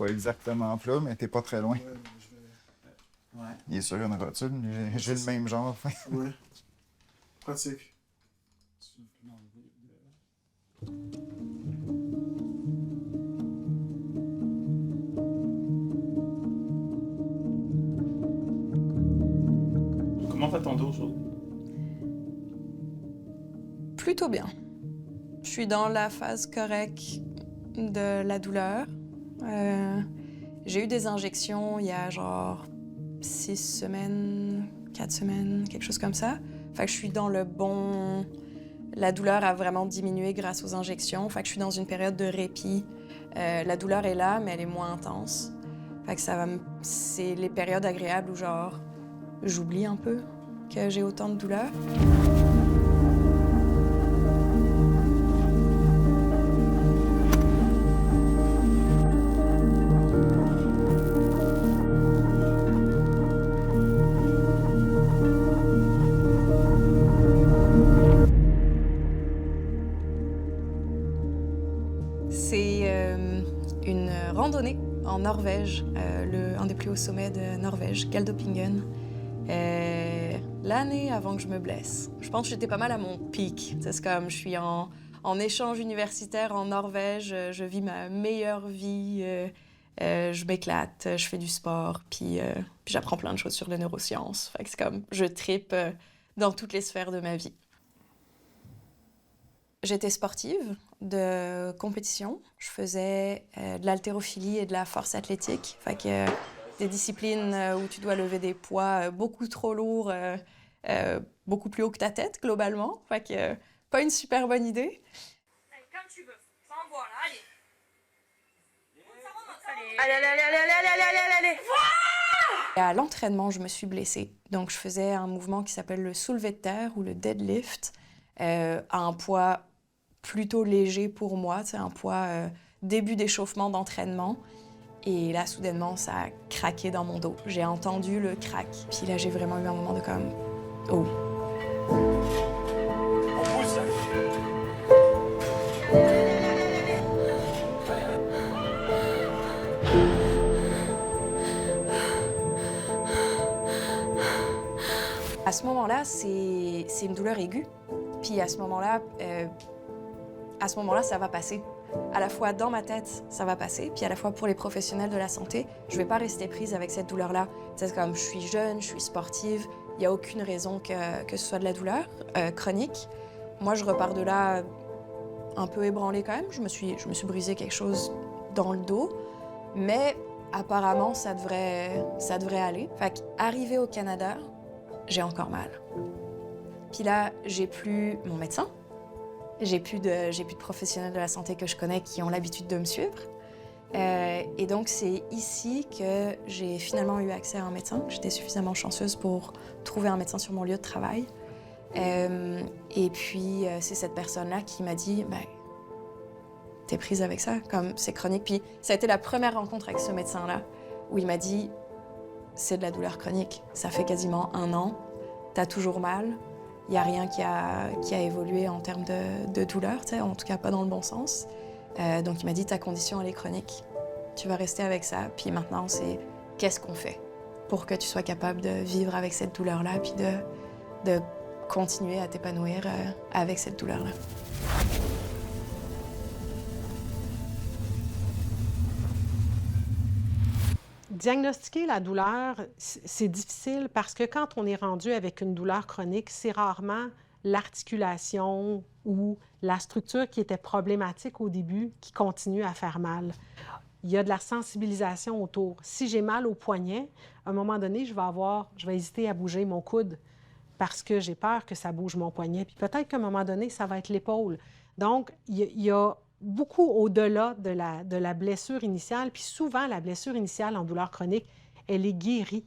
pas exactement plat, mais t'es pas très loin. Ouais, je vais... Ouais. Il est sur une rotule, j'ai le même genre. Ouais. Pratique. Comment va ton dos aujourd'hui? Plutôt bien. Je suis dans la phase correcte de la douleur. J'ai eu des injections il y a genre 6 semaines, 4 semaines, quelque chose comme ça. Fait que je suis dans le bon... La douleur a vraiment diminué grâce aux injections. Fait que je suis dans une période de répit. La douleur est là, mais elle est moins intense. Fait que c'est les périodes agréables où genre j'oublie un peu que j'ai autant de douleur. C'est une randonnée en Norvège, un des plus hauts sommets de Norvège, Galdhøpiggen. L'année avant que je me blesse. Je pense que j'étais pas mal à mon pic. C'est comme je suis en échange universitaire en Norvège, je vis ma meilleure vie, je m'éclate, je fais du sport, puis j'apprends plein de choses sur les neurosciences. Fait que c'est comme je trippe dans toutes les sphères de ma vie. J'étais sportive de compétition. Je faisais de l'haltérophilie et de la force athlétique. Fait que des disciplines où tu dois lever des poids beaucoup trop lourds, beaucoup plus haut que ta tête, globalement. Fait que pas une super bonne idée. Allez, comme tu veux. Ça envoie, là, allez. Allez. Et à l'entraînement, je me suis blessée. Donc, je faisais un mouvement qui s'appelle le soulevé de terre ou le deadlift, à un poids plutôt léger pour moi, c'est un poids début d'échauffement d'entraînement. Et là, soudainement, ça a craqué dans mon dos. J'ai entendu le crack. Puis là, j'ai vraiment eu un moment de comme... Oh. On pousse, là. À ce moment-là, c'est une douleur aiguë. Puis à ce moment-là, ça va passer. À la fois dans ma tête, ça va passer, puis à la fois pour les professionnels de la santé, je vais pas rester prise avec cette douleur-là. C'est comme je suis jeune, je suis sportive, il y a aucune raison que ce soit de la douleur chronique. Moi, je repars de là un peu ébranlée quand même. Je me suis brisé quelque chose dans le dos, mais apparemment, ça devrait aller. Fait qu'arrivée au Canada, j'ai encore mal. Puis là, j'ai plus mon médecin. J'ai plus de professionnels de la santé que je connais qui ont l'habitude de me suivre. Et donc, c'est ici que j'ai finalement eu accès à un médecin. J'étais suffisamment chanceuse pour trouver un médecin sur mon lieu de travail. Et puis, c'est cette personne-là qui m'a dit ben, « T'es prise avec ça, comme c'est chronique. » Puis ça a été la première rencontre avec ce médecin-là où il m'a dit « C'est de la douleur chronique. Ça fait quasiment 1 an. T'as toujours mal. » Il n'y a rien qui a évolué en termes de douleur, en tout cas pas dans le bon sens. Donc il m'a dit, ta condition elle est chronique, tu vas rester avec ça. Puis maintenant, c'est qu'est-ce qu'on fait pour que tu sois capable de vivre avec cette douleur-là, puis de continuer à t'épanouir avec cette douleur-là. Diagnostiquer la douleur, c'est difficile parce que quand on est rendu avec une douleur chronique, c'est rarement l'articulation ou la structure qui était problématique au début qui continue à faire mal. Il y a de la sensibilisation autour. Si j'ai mal au poignet, à un moment donné, je vais hésiter à bouger mon coude parce que j'ai peur que ça bouge mon poignet. Puis peut-être qu'à un moment donné, ça va être l'épaule. Donc, il y a beaucoup au-delà de la blessure initiale. Puis souvent, la blessure initiale en douleur chronique, elle est guérie,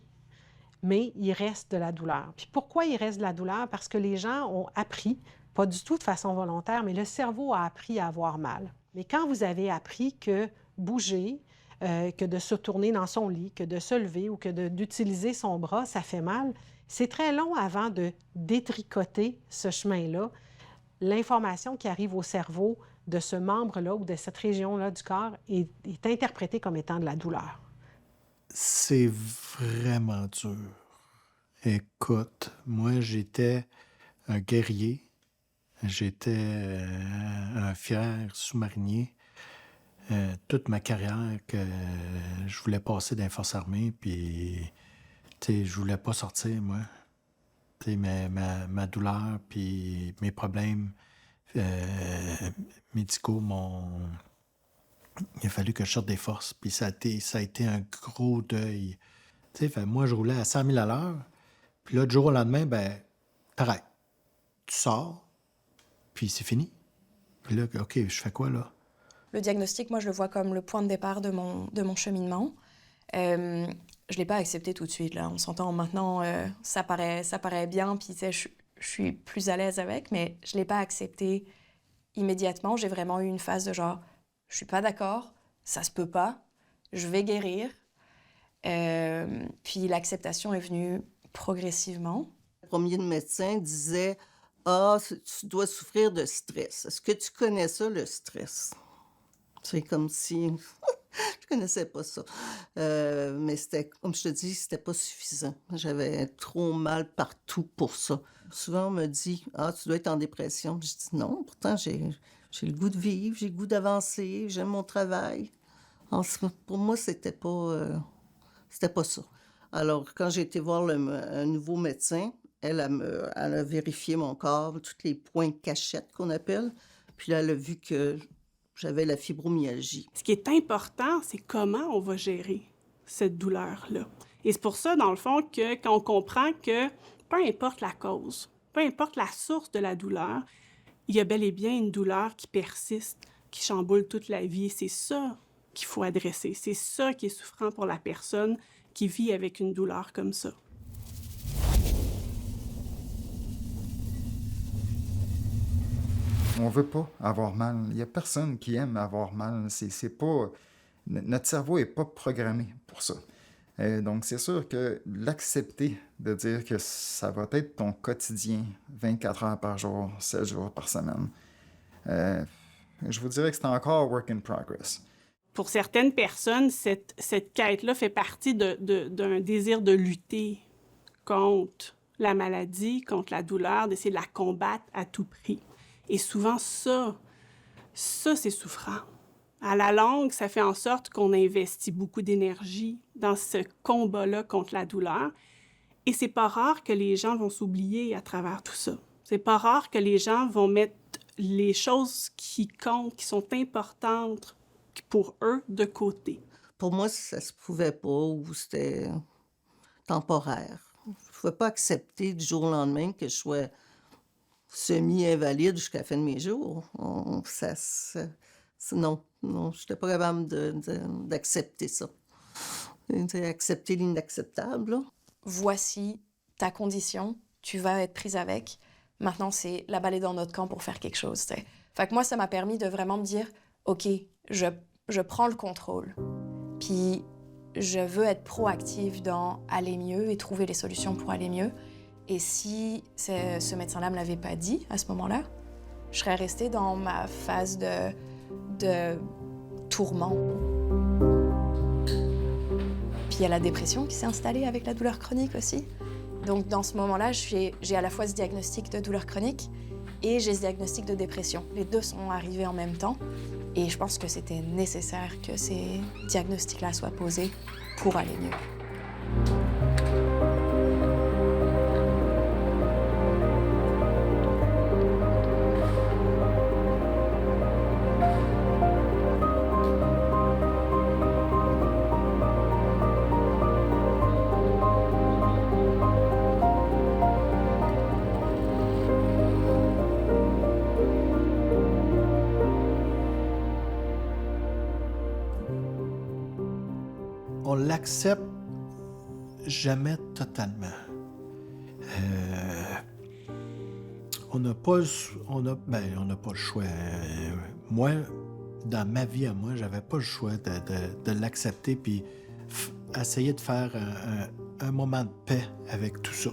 mais il reste de la douleur. Puis pourquoi il reste de la douleur? Parce que les gens ont appris, pas du tout de façon volontaire, mais le cerveau a appris à avoir mal. Mais quand vous avez appris que bouger, que de se tourner dans son lit, que de se lever ou que d'utiliser son bras, ça fait mal, c'est très long avant de détricoter ce chemin-là. L'information qui arrive au cerveau de ce membre-là ou de cette région-là du corps est interprétée comme étant de la douleur? C'est vraiment dur. Écoute, moi, j'étais un guerrier. J'étais un fier sous-marinier. Toute ma carrière que je voulais passer dans les forces armées, puis je voulais pas sortir, moi. Ma douleur, puis mes problèmes médicaux il a fallu que je sorte des forces, puis ça a été un gros deuil. Moi, je roulais à 100 000 à l'heure, puis là, du jour au lendemain, t'arrêtes. Tu sors, puis c'est fini. Puis là, OK, je fais quoi, là? Le diagnostic, moi, je le vois comme le point de départ de mon cheminement. Je ne l'ai pas accepté tout de suite, là. On s'entend maintenant, ça paraît bien, puis je suis plus à l'aise avec, mais je ne l'ai pas accepté immédiatement. J'ai vraiment eu une phase de genre, je ne suis pas d'accord, ça se peut pas, je vais guérir. Puis l'acceptation est venue progressivement. Le premier médecin disait « Ah, tu dois souffrir de stress. Est-ce que tu connais ça, le stress? » C'est comme si... je connaissais pas ça. Mais c'était, comme je te dis, c'était pas suffisant. J'avais trop mal partout pour ça. Souvent, on me dit « Ah, tu dois être en dépression. » Je dis « Non, pourtant, j'ai le goût de vivre, j'ai le goût d'avancer, j'aime mon travail. » Pour moi, c'était pas ça. Alors, quand j'ai été voir un nouveau médecin, elle a vérifié mon corps, tous les points de cachette qu'on appelle. Puis là, elle a vu que j'avais la fibromyalgie. Ce qui est important, c'est comment on va gérer cette douleur-là. Et c'est pour ça, dans le fond, que quand on comprend que peu importe la cause, peu importe la source de la douleur, il y a bel et bien une douleur qui persiste, qui chamboule toute la vie. Et c'est ça qu'il faut adresser. C'est ça qui est souffrant pour la personne qui vit avec une douleur comme ça. On veut pas avoir mal. Il y a personne qui aime avoir mal. C'est pas... Notre cerveau est pas programmé pour ça. Donc, c'est sûr que l'accepter, de dire que ça va être ton quotidien, 24 heures par jour, 7 jours par semaine, je vous dirais que c'est encore work in progress. Pour certaines personnes, cette quête-là fait partie d'un désir de lutter contre la maladie, contre la douleur, d'essayer de la combattre à tout prix. Et souvent, ça, c'est souffrant. À la longue, ça fait en sorte qu'on investit beaucoup d'énergie dans ce combat-là contre la douleur. Et c'est pas rare que les gens vont s'oublier à travers tout ça. C'est pas rare que les gens vont mettre les choses qui comptent, qui sont importantes pour eux, de côté. Pour moi, ça se pouvait pas ou c'était temporaire. Je pouvais pas accepter du jour au lendemain que je sois semi-invalide jusqu'à la fin de mes jours. Non, je n'étais pas capable d'accepter ça. Accepter l'inacceptable, là. Voici ta condition, tu vas être prise avec. Maintenant, c'est la balle est dans notre camp pour faire quelque chose. T'sais. Fait que moi, ça m'a permis de vraiment me dire, OK, je prends le contrôle. Puis je veux être proactive dans aller mieux et trouver les solutions pour aller mieux. Et si ce médecin-là me l'avait pas dit à ce moment-là, je serais restée dans ma phase de tourment. Puis il y a la dépression qui s'est installée avec la douleur chronique aussi. Donc dans ce moment-là, j'ai à la fois ce diagnostic de douleur chronique et j'ai ce diagnostic de dépression. Les deux sont arrivés en même temps et je pense que c'était nécessaire que ces diagnostics-là soient posés pour aller mieux. On l'accepte jamais totalement. On n'a pas le choix. Moi, dans ma vie à moi, j'avais pas le choix de l'accepter puis essayer de faire un moment de paix avec tout ça.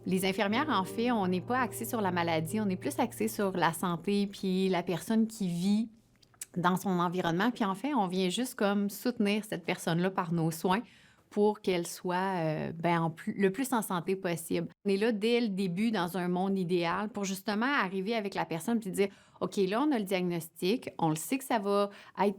Les infirmières, en fait, on n'est pas axé sur la maladie, on est plus axé sur la santé, puis la personne qui vit dans son environnement. Puis en fait, on vient juste comme soutenir cette personne-là par nos soins pour qu'elle soit le plus en santé possible. On est là dès le début dans un monde idéal pour justement arriver avec la personne puis dire, OK, là, on a le diagnostic, on le sait que ça va être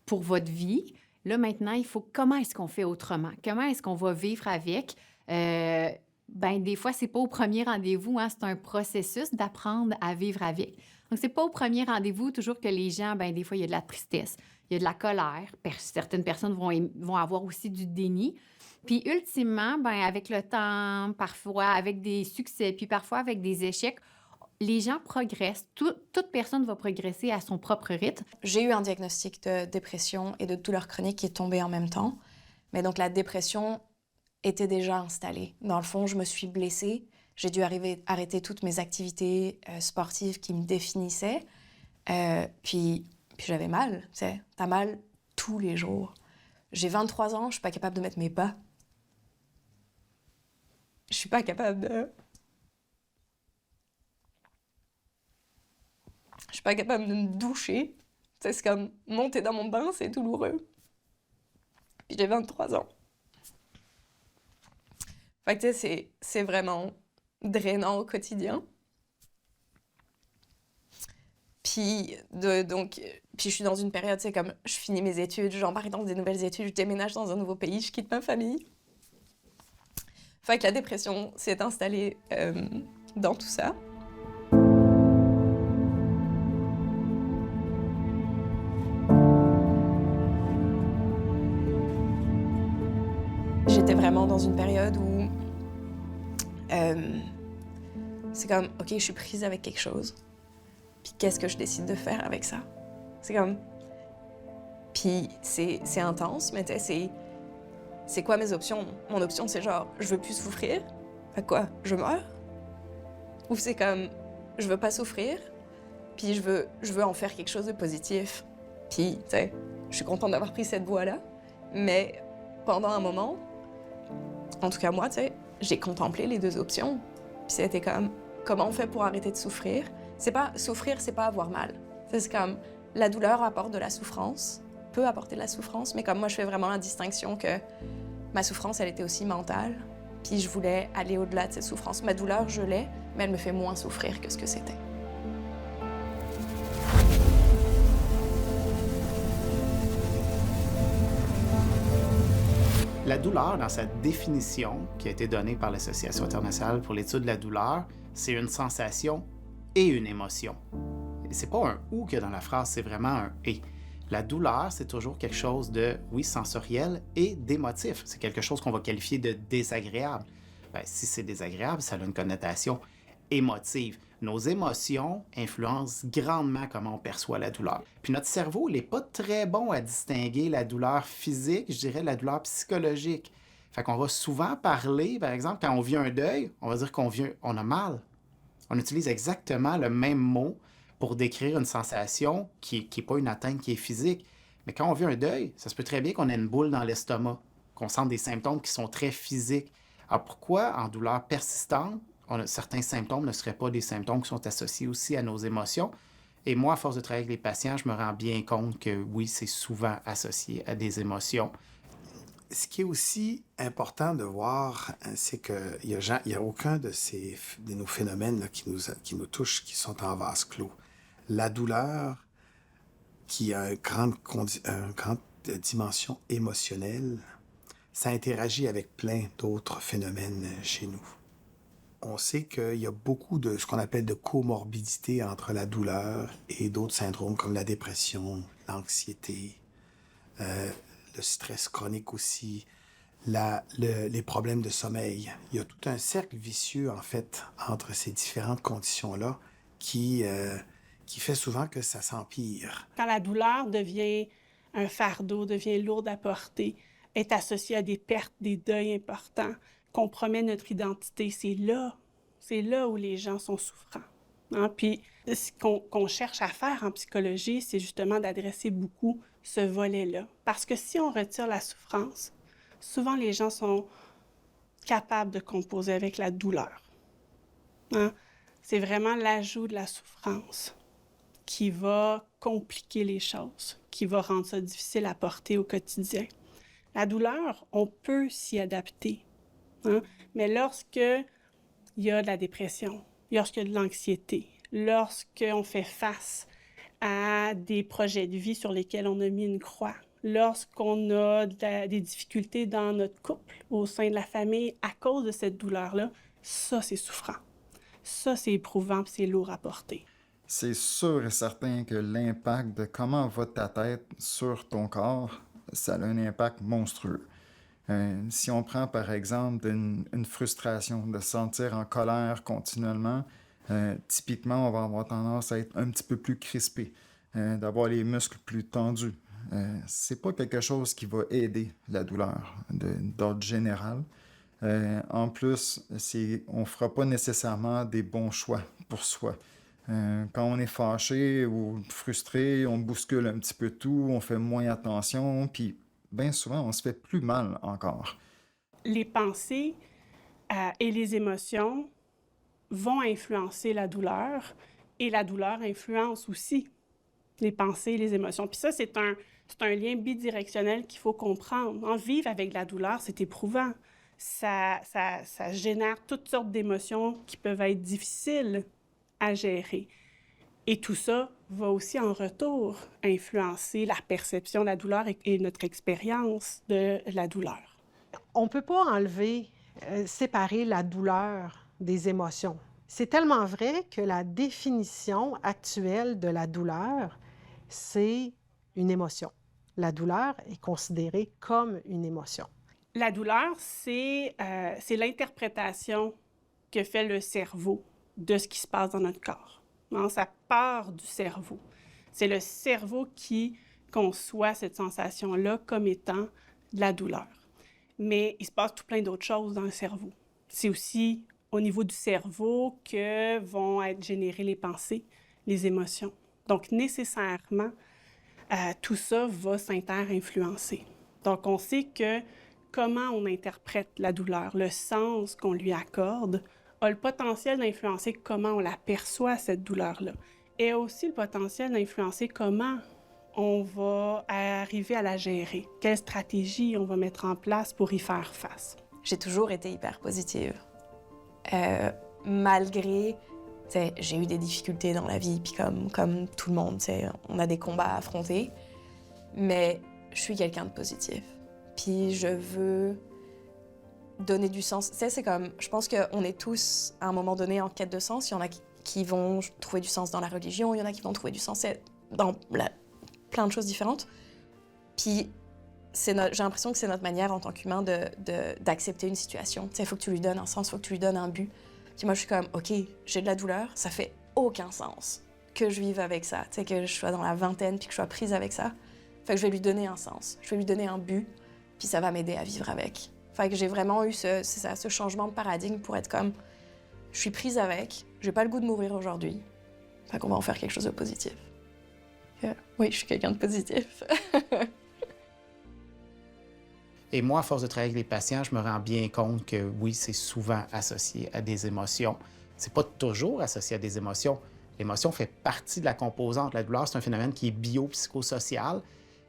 pour votre vie. Là, maintenant, il faut comment est-ce qu'on fait autrement? Comment est-ce qu'on va vivre avec? Des fois, c'est pas au premier rendez-vous, hein, c'est un processus d'apprendre à vivre avec. Donc, c'est pas au premier rendez-vous toujours que les gens, des fois, il y a de la tristesse, il y a de la colère. Certaines personnes vont avoir aussi du déni. Puis, ultimement, avec le temps, parfois avec des succès, puis parfois avec des échecs, les gens progressent. Toute personne va progresser à son propre rythme. J'ai eu un diagnostic de dépression et de douleur chronique qui est tombé en même temps. Mais donc, la dépression était déjà installée. Dans le fond, je me suis blessée. J'ai dû arrêter toutes mes activités sportives qui me définissaient. Puis j'avais mal, tu sais. T'as mal tous les jours. J'ai 23 ans, je suis pas capable de mettre mes bas. Je suis pas capable de... Je suis pas capable de me doucher. Tu sais, c'est comme monter dans mon bain, c'est douloureux. Puis j'ai 23 ans. Fait que tu sais, c'est vraiment drainant au quotidien. Puis je suis dans une période, c'est comme je finis mes études, j'embarque dans des nouvelles études, je déménage dans un nouveau pays, je quitte ma famille. Fait que la dépression s'est installée dans tout ça. J'étais vraiment dans une période où c'est comme, OK, je suis prise avec quelque chose. Puis qu'est-ce que je décide de faire avec ça? C'est comme... Puis c'est intense, mais tu sais, c'est quoi mes options? Mon option, c'est genre, je veux plus souffrir. Fait quoi? Je meurs? Ou c'est comme, je veux pas souffrir, puis je veux en faire quelque chose de positif. Puis, tu sais, je suis contente d'avoir pris cette voie-là, mais pendant un moment, en tout cas moi, tu sais, j'ai contemplé les deux options. Puis c'était comme, comment on fait pour arrêter de souffrir? Souffrir, c'est pas avoir mal. C'est comme, la douleur apporte de la souffrance, peut apporter de la souffrance, mais comme moi, je fais vraiment la distinction que ma souffrance, elle était aussi mentale. Puis je voulais aller au-delà de cette souffrance. Ma douleur, je l'ai, mais elle me fait moins souffrir que ce que c'était. La douleur, dans sa définition qui a été donnée par l'Association internationale pour l'étude de la douleur, c'est une sensation et une émotion. C'est pas un « ou » qu'il y a dans la phrase, c'est vraiment un « et ». La douleur, c'est toujours quelque chose de, oui, sensoriel et d'émotif. C'est quelque chose qu'on va qualifier de désagréable. Si c'est désagréable, ça a une connotation émotive. Nos émotions influencent grandement comment on perçoit la douleur. Puis notre cerveau, il n'est pas très bon à distinguer la douleur physique, je dirais la douleur psychologique. Fait qu'on va souvent parler, par exemple, quand on vit un deuil, on va dire on a mal. On utilise exactement le même mot pour décrire une sensation qui n'est pas une atteinte qui est physique. Mais quand on vit un deuil, ça se peut très bien qu'on ait une boule dans l'estomac, qu'on sente des symptômes qui sont très physiques. Alors pourquoi, en douleur persistante, certains symptômes ne seraient pas des symptômes qui sont associés aussi à nos émotions? Et moi, à force de travailler avec les patients, je me rends bien compte que oui, c'est souvent associé à des émotions. Ce qui est aussi important de voir, c'est qu'il n'y a aucun de nos phénomènes là, qui nous touchent qui sont en vase clos. La douleur, qui a une grande dimension émotionnelle, ça interagit avec plein d'autres phénomènes chez nous. On sait qu'il y a beaucoup de ce qu'on appelle de comorbidité entre la douleur et d'autres syndromes comme la dépression, l'anxiété, le stress chronique aussi, les problèmes de sommeil. Il y a tout un cercle vicieux, en fait, entre ces différentes conditions-là qui fait souvent que ça s'empire. Quand la douleur devient un fardeau, devient lourde à porter, est associée à des pertes, des deuils importants, compromet notre identité, c'est là où les gens sont souffrants. Hein? Puis ce qu'on cherche à faire en psychologie, c'est justement d'adresser beaucoup ce volet-là. Parce que si on retire la souffrance, souvent les gens sont capables de composer avec la douleur. hein. C'est vraiment l'ajout de la souffrance qui va compliquer les choses, qui va rendre ça difficile à porter au quotidien. La douleur, on peut s'y adapter, hein, mais lorsqu'il y a de la dépression, lorsqu'il y a de l'anxiété, lorsqu'on fait face à des projets de vie sur lesquels on a mis une croix, lorsqu'on a des difficultés dans notre couple, au sein de la famille, à cause de cette douleur-là, ça, c'est souffrant. Ça, c'est éprouvant et c'est lourd à porter. C'est sûr et certain que l'impact de comment va ta tête sur ton corps, ça a un impact monstrueux. Si on prend par exemple une frustration, de se sentir en colère continuellement, typiquement on va avoir tendance à être un petit peu plus crispé, d'avoir les muscles plus tendus. C'est pas quelque chose qui va aider la douleur d'ordre général. En plus, on ne fera pas nécessairement des bons choix pour soi. Quand on est fâché ou frustré, on bouscule un petit peu tout, on fait moins attention, puis bien souvent, on se fait plus mal encore. Les pensées et les émotions vont influencer la douleur, et la douleur influence aussi les pensées et les émotions. Puis ça, c'est un lien bidirectionnel qu'il faut comprendre. En vivre avec la douleur, c'est éprouvant. Ça génère toutes sortes d'émotions qui peuvent être difficiles à gérer. Et tout ça va aussi en retour influencer la perception de la douleur et notre expérience de la douleur. On ne peut pas enlever, séparer la douleur des émotions. C'est tellement vrai que la définition actuelle de la douleur, c'est une émotion. La douleur est considérée comme une émotion. La douleur, c'est l'interprétation que fait le cerveau de ce qui se passe dans notre corps. Non, ça part du cerveau. C'est le cerveau qui conçoit cette sensation-là comme étant de la douleur. Mais il se passe tout plein d'autres choses dans le cerveau. C'est aussi au niveau du cerveau que vont être générées les pensées, les émotions. Donc, nécessairement, tout ça va s'inter-influencer. Donc, on sait que comment on interprète la douleur, le sens qu'on lui accorde, a le potentiel d'influencer comment on la perçoit, cette douleur-là. Et a aussi le potentiel d'influencer comment on va arriver à la gérer, quelle stratégie on va mettre en place pour y faire face. J'ai toujours été hyper positive. Malgré, j'ai eu des difficultés dans la vie, puis comme tout le monde, on a des combats à affronter, mais je suis quelqu'un de positif. Puis je veux donner du sens. C'est comme, je pense qu'on est tous, à un moment donné, en quête de sens. Il y en a qui vont trouver du sens dans la religion, il y en a qui vont trouver du sens dans plein de choses différentes. Puis j'ai l'impression que c'est notre manière, en tant qu'humain, d'accepter une situation. Il faut que tu lui donnes un sens, il faut que tu lui donnes un but. Puis moi, je suis comme, OK, j'ai de la douleur, ça fait aucun sens que je vive avec ça, que je sois dans la vingtaine, puis que je sois prise avec ça. Fait que je vais lui donner un sens, je vais lui donner un but, puis ça va m'aider à vivre avec. Fait que j'ai vraiment eu ce changement de paradigme pour être comme, je suis prise avec, j'ai pas le goût de mourir aujourd'hui, fait qu'on va en faire quelque chose de positif. Oui, je suis quelqu'un de positif. Et moi, à force de travailler avec les patients, je me rends bien compte que oui, c'est souvent associé à des émotions. C'est pas toujours associé à des émotions. L'émotion fait partie de la composante. La douleur, c'est un phénomène qui est biopsychosocial.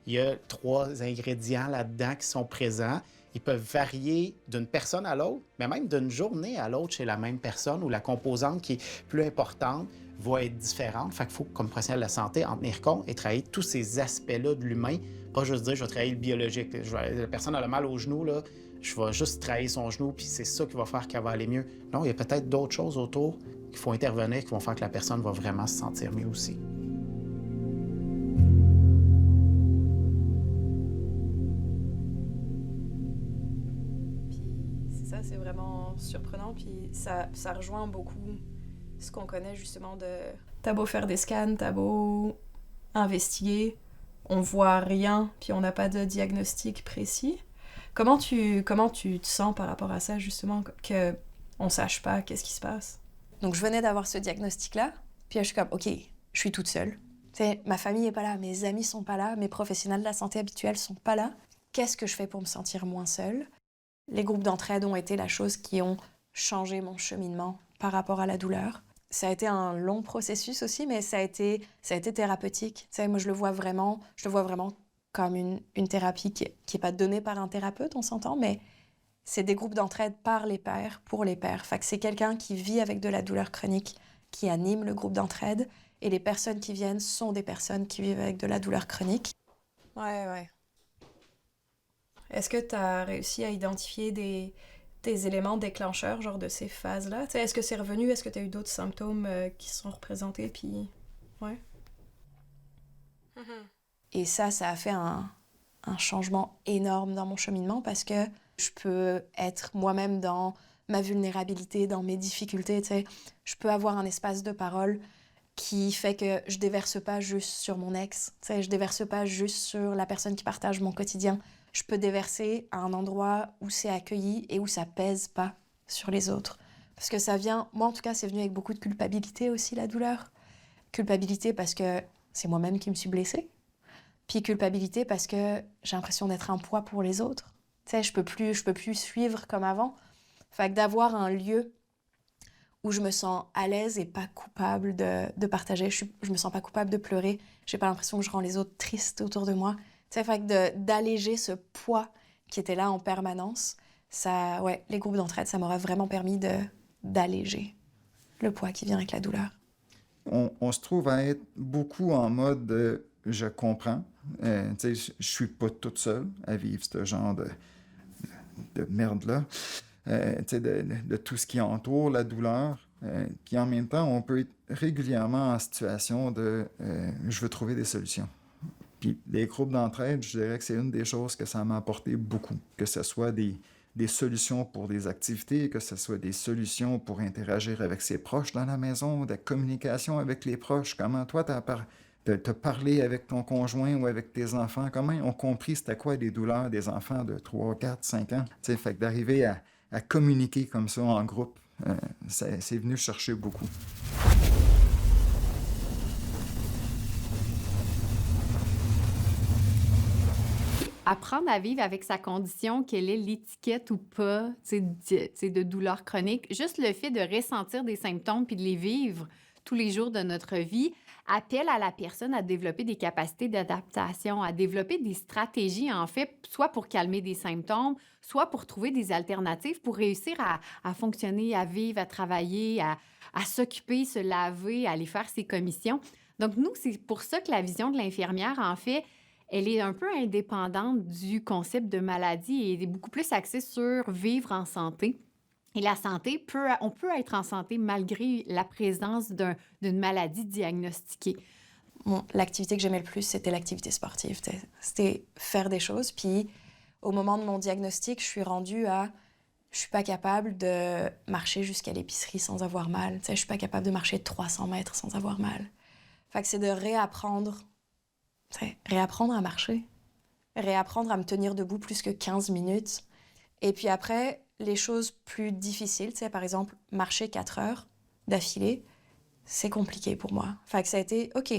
Il y a 3 ingrédients là-dedans qui sont présents. Ils peuvent varier d'une personne à l'autre, mais même d'une journée à l'autre chez la même personne, où la composante qui est plus importante va être différente. Fait qu'il faut, comme professionnel de la santé, en tenir compte et travailler tous ces aspects-là de l'humain. Pas juste dire, je vais travailler le biologique. La personne a le mal au genou, là, je vais juste travailler son genou, puis c'est ça qui va faire qu'elle va aller mieux. Non, il y a peut-être d'autres choses autour qu'il faut intervenir, qui vont faire que la personne va vraiment se sentir mieux aussi. C'est vraiment surprenant, puis ça rejoint beaucoup ce qu'on connaît justement de... T'as beau faire des scans, t'as beau investiguer, on voit rien, puis on n'a pas de diagnostic précis. Comment tu te sens par rapport à ça, justement, qu'on sache pas qu'est-ce qui se passe? Donc je venais d'avoir ce diagnostic-là, puis là, je suis comme, OK, je suis toute seule. T'sais, ma famille est pas là, mes amis sont pas là, mes professionnels de la santé habituels sont pas là. Qu'est-ce que je fais pour me sentir moins seule? Les groupes d'entraide ont été la chose qui ont changé mon cheminement par rapport à la douleur. Ça a été un long processus aussi, mais ça a été thérapeutique. Tu sais, moi, je le vois vraiment comme une thérapie qui n'est pas donnée par un thérapeute, on s'entend, mais c'est des groupes d'entraide par les pairs, pour les pairs. Fait que c'est quelqu'un qui vit avec de la douleur chronique qui anime le groupe d'entraide, et les personnes qui viennent sont des personnes qui vivent avec de la douleur chronique. Ouais. Est-ce que tu as réussi à identifier des éléments déclencheurs, genre de ces phases-là? T'sais, est-ce que c'est revenu? Est-ce que tu as eu d'autres symptômes qui sont représentés? Puis... Ouais. Et ça a fait un changement énorme dans mon cheminement parce que je peux être moi-même dans ma vulnérabilité, dans mes difficultés. T'sais. Je peux avoir un espace de parole qui fait que je déverse pas juste sur mon ex. T'sais, je déverse pas juste sur la personne qui partage mon quotidien. Je peux déverser à un endroit où c'est accueilli et où ça pèse pas sur les autres. Parce que ça vient, moi en tout cas, c'est venu avec beaucoup de culpabilité aussi, la douleur. Culpabilité parce que c'est moi-même qui me suis blessée. Puis culpabilité parce que j'ai l'impression d'être un poids pour les autres. Tu sais, je peux plus suivre comme avant. Fait que d'avoir un lieu où je me sens à l'aise et pas coupable de partager. Je me sens pas coupable de pleurer. J'ai pas l'impression que je rends les autres tristes autour de moi. Tu sais, fait que d'alléger ce poids qui était là en permanence, ça, ouais, les groupes d'entraide, ça m'aurait vraiment permis d'alléger le poids qui vient avec la douleur. On se trouve à être beaucoup en mode je comprends. Tu sais, je suis pas toute seule à vivre ce genre de merde-là. Tu sais, de tout ce qui entoure la douleur. Puis en même temps, on peut être régulièrement en situation de je veux trouver des solutions. Puis les groupes d'entraide, je dirais que c'est une des choses que ça m'a apporté beaucoup. Que ce soit des solutions pour des activités, que ce soit des solutions pour interagir avec ses proches dans la maison, de la communication avec les proches. Comment toi, t'as parlé avec ton conjoint ou avec tes enfants? Comment ils ont compris c'était quoi les douleurs des enfants de 3, 4, 5 ans? Tu sais, fait que d'arriver à communiquer comme ça en groupe, c'est venu chercher beaucoup. Apprendre à vivre avec sa condition, quelle est l'étiquette ou pas de douleur chronique, juste le fait de ressentir des symptômes puis de les vivre tous les jours de notre vie appelle à la personne à développer des capacités d'adaptation, à développer des stratégies, en fait, soit pour calmer des symptômes, soit pour trouver des alternatives pour réussir à fonctionner, à vivre, à travailler, à s'occuper, se laver, à aller faire ses commissions. Donc, nous, c'est pour ça que la vision de l'infirmière, en fait, elle est un peu indépendante du concept de maladie et est beaucoup plus axée sur vivre en santé. Et la santé, on peut être en santé malgré la présence d'une maladie diagnostiquée. Bon, l'activité que j'aimais le plus, c'était l'activité sportive. C'était faire des choses. Puis, au moment de mon diagnostic, je suis rendue à... Je suis pas capable de marcher jusqu'à l'épicerie sans avoir mal. Je suis pas capable de marcher 300 mètres sans avoir mal. Fait que c'est de réapprendre à marcher, réapprendre à me tenir debout plus que 15 minutes. Et puis après, les choses plus difficiles, par exemple, marcher 4 heures d'affilée, c'est compliqué pour moi. Fait que ça a été, OK,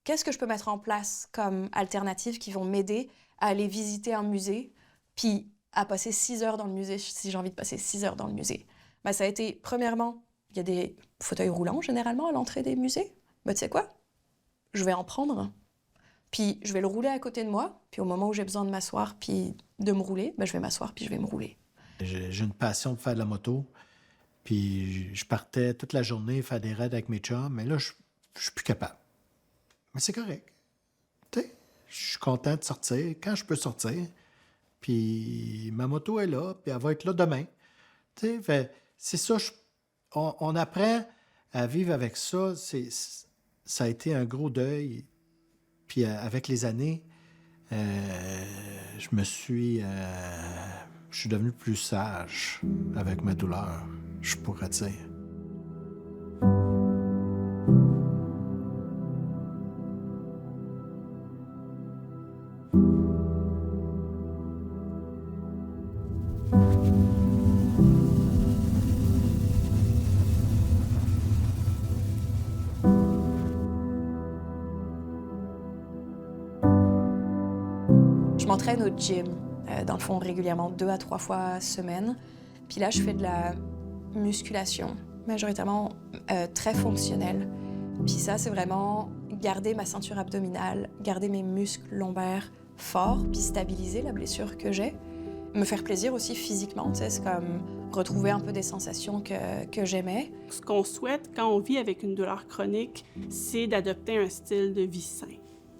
qu'est-ce que je peux mettre en place comme alternatives qui vont m'aider à aller visiter un musée, puis à passer 6 heures dans le musée, si j'ai envie de passer 6 heures dans le musée? Ben, ça a été, premièrement, il y a des fauteuils roulants, généralement, à l'entrée des musées. Ben, tu sais quoi? Je vais en prendre un. Puis je vais le rouler à côté de moi, puis au moment où j'ai besoin de m'asseoir puis de me rouler, ben je vais m'asseoir puis je vais me rouler. J'ai une passion de faire de la moto, puis je partais toute la journée faire des raids avec mes chums, mais là, je suis plus capable. Mais c'est correct. Tu sais, je suis content de sortir quand je peux sortir, puis ma moto est là, puis elle va être là demain. Tu sais, c'est ça, on apprend à vivre avec ça. Ça a été un gros deuil. Puis avec les années, je suis devenu plus sage avec ma douleur, je pourrais dire. Je m'entraîne au gym, dans le fond, régulièrement 2 à 3 fois semaine. Puis là, je fais de la musculation. majoritairement très fonctionnel. Puis ça, c'est vraiment garder ma ceinture abdominale, garder mes muscles lombaires forts, puis stabiliser la blessure que j'ai. Me faire plaisir aussi physiquement, tu sais, c'est comme retrouver un peu des sensations que j'aimais. Ce qu'on souhaite quand on vit avec une douleur chronique, c'est d'adopter un style de vie sain.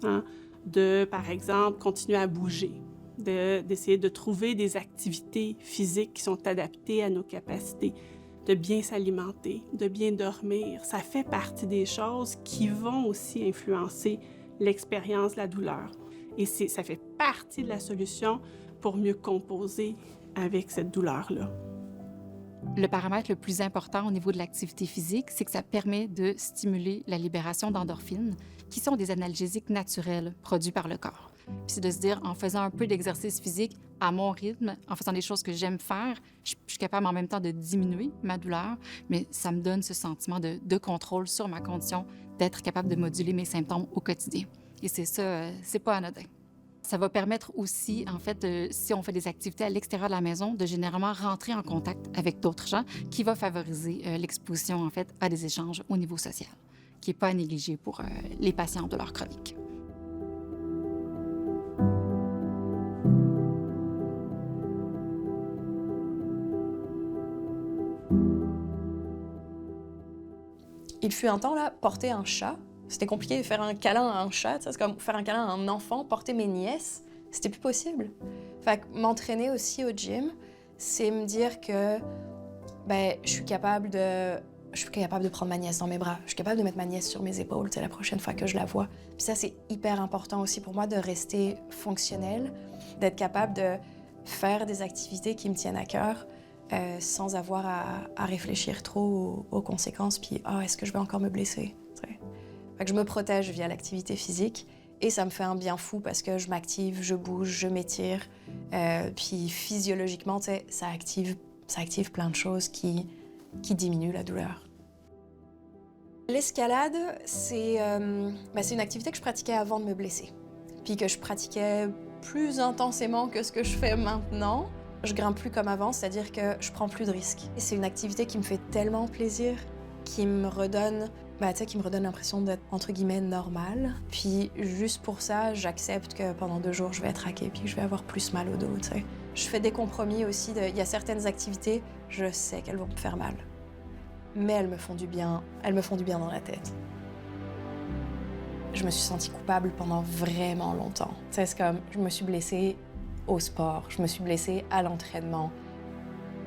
Hein? De, par exemple, continuer à bouger, d'essayer de trouver des activités physiques qui sont adaptées à nos capacités, de bien s'alimenter, de bien dormir. Ça fait partie des choses qui vont aussi influencer l'expérience de la douleur. Et ça fait partie de la solution pour mieux composer avec cette douleur-là. Le paramètre le plus important au niveau de l'activité physique, c'est que ça permet de stimuler la libération d'endorphines, qui sont des analgésiques naturels produits par le corps. Puis c'est de se dire, en faisant un peu d'exercice physique à mon rythme, en faisant des choses que j'aime faire, je suis capable en même temps de diminuer ma douleur, mais ça me donne ce sentiment de contrôle sur ma condition, d'être capable de moduler mes symptômes au quotidien. Et c'est ça, c'est pas anodin. Ça va permettre aussi, en fait, si on fait des activités à l'extérieur de la maison, de généralement rentrer en contact avec d'autres gens, qui va favoriser l'exposition, en fait, à des échanges au niveau social, qui n'est pas à négliger pour les patients en douleur chronique. Il fut un temps, là, porter un chat, c'était compliqué de faire un câlin à un chat, c'est comme faire un câlin à un enfant, porter mes nièces, c'était plus possible. Fait que m'entraîner aussi au gym, c'est me dire que je suis capable de prendre ma nièce dans mes bras, je suis capable de mettre ma nièce sur mes épaules, la prochaine fois que je la vois. Puis ça, c'est hyper important aussi pour moi de rester fonctionnelle, d'être capable de faire des activités qui me tiennent à cœur, sans avoir à réfléchir trop aux conséquences, puis est-ce que je vais encore me blesser? Fait que je me protège via l'activité physique et ça me fait un bien fou parce que je m'active, je bouge, je m'étire. Puis physiologiquement, ça active plein de choses qui diminuent la douleur. L'escalade, c'est une activité que je pratiquais avant de me blesser. Puis que je pratiquais plus intensément que ce que je fais maintenant. Je grimpe plus comme avant, c'est-à-dire que je prends plus de risques. Et c'est une activité qui me fait tellement plaisir, qui me redonne l'impression d'être, entre guillemets, normale. Puis juste pour ça, j'accepte que pendant 2 jours, je vais être raquée puis je vais avoir plus mal au dos, tu sais. Je fais des compromis aussi. Il y a certaines activités, je sais qu'elles vont me faire mal. Mais elles me font du bien dans la tête. Je me suis sentie coupable pendant vraiment longtemps. Tu sais, c'est comme, je me suis blessée au sport, je me suis blessée à l'entraînement.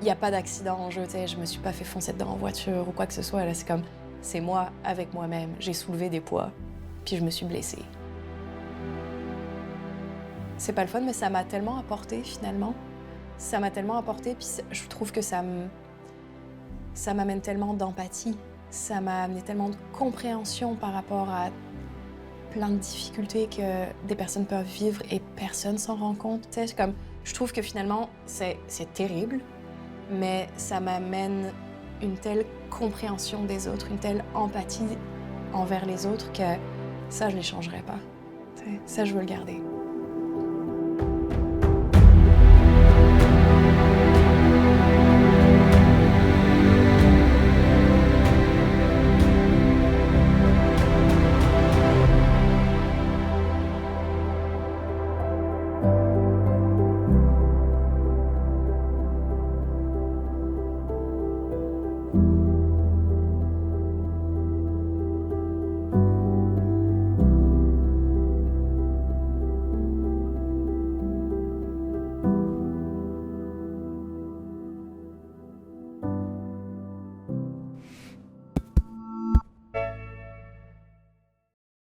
Il n'y a pas d'accident en jeu, tu sais, je me suis pas fait foncer dedans en voiture ou quoi que ce soit. Là, c'est comme, c'est moi avec moi-même. J'ai soulevé des poids, puis je me suis blessée. C'est pas le fun, mais ça m'a tellement apporté, finalement. Ça m'a tellement apporté, puis je trouve que ça m'amène tellement d'empathie. Ça m'a amené tellement de compréhension par rapport à plein de difficultés que des personnes peuvent vivre et personne s'en rend compte. Tu sais, comme, je trouve que finalement, c'est terrible, mais ça m'amène une telle compréhension des autres, une telle empathie envers les autres que ça, je ne les changerai pas. Tu sais, ça, je veux le garder.